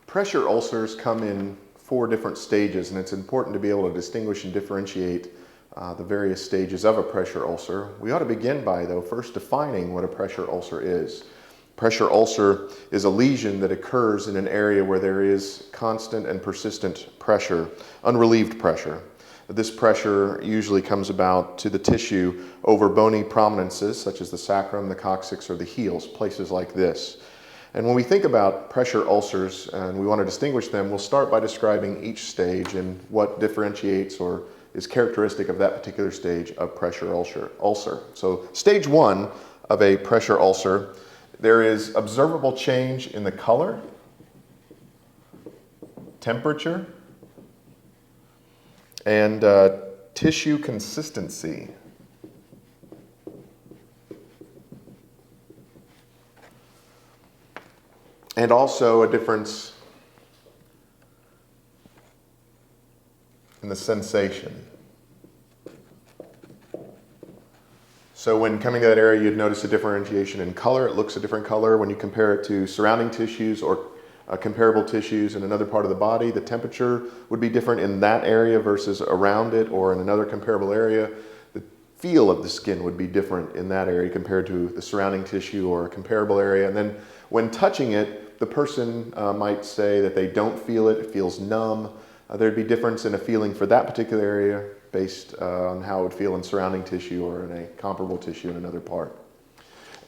Pressure ulcers come in 4 different stages, and it's important to be able to distinguish and differentiate the various stages of a pressure ulcer. We ought to begin by, though, first defining what a pressure ulcer is. Pressure ulcer is a lesion that occurs in an area where there is constant and persistent pressure, unrelieved pressure. This pressure usually comes about to the tissue over bony prominences such as the sacrum, the coccyx, or the heels, places like this. And when we think about pressure ulcers and we want to distinguish them, we'll start by describing each stage and what differentiates or is characteristic of that particular stage of pressure ulcer. So stage 1 of a pressure ulcer, there is observable change in the color, temperature, and tissue consistency. And also a difference in the sensation. So when coming to that area, you'd notice a differentiation in color. It looks a different color when you compare it to surrounding tissues or comparable tissues in another part of the body. The temperature would be different in that area versus around it or in another comparable area. The feel of the skin would be different in that area compared to the surrounding tissue or a comparable area. And then when touching it, the person might say that they don't feel it, it feels numb. There'd be difference in a feeling for that particular area based on how it would feel in surrounding tissue or in a comparable tissue in another part.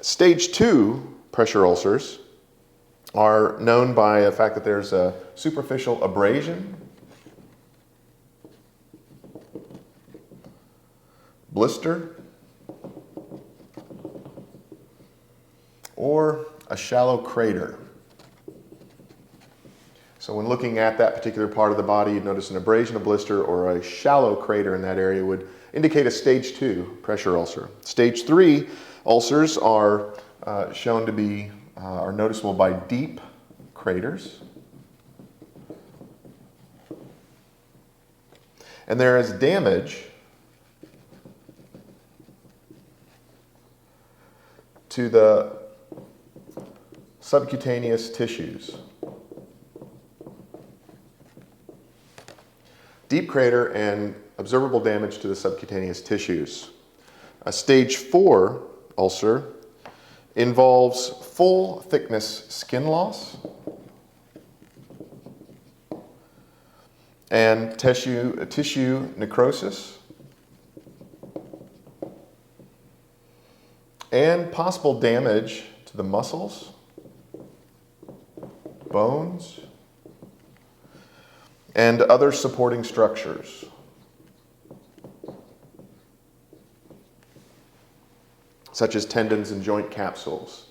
Stage 2 pressure ulcers are known by the fact that there's a superficial abrasion, blister, or a shallow crater. So when looking at that particular part of the body, you'd notice an abrasion, a blister, or a shallow crater in that area would indicate a stage 2 pressure ulcer. Stage 3 ulcers are shown to be are noticeable by deep craters. And there is damage to the subcutaneous tissues. Deep crater and observable damage to the subcutaneous tissues. A stage 4 ulcer involves full thickness skin loss and tissue necrosis and possible damage to the muscles, bones, and other supporting structures. Such as tendons and joint capsules.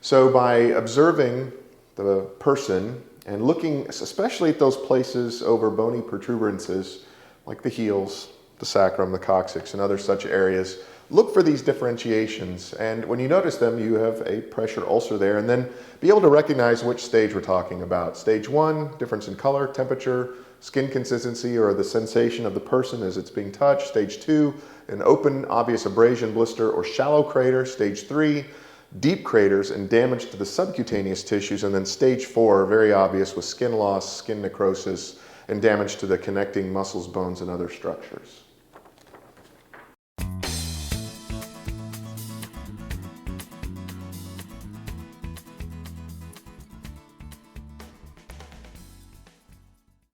So by observing the person and looking especially at those places over bony protuberances like the heels, the sacrum, the coccyx, and other such areas, look for these differentiations. And when you notice them, you have a pressure ulcer there, and then be able to recognize which stage we're talking about. Stage 1, difference in color, temperature, skin consistency, or the sensation of the person as it's being touched. Stage 2, an open, obvious abrasion, blister, or shallow crater. Stage 3, deep craters and damage to the subcutaneous tissues. And then stage 4, very obvious with skin loss, skin necrosis, and damage to the connecting muscles, bones, and other structures.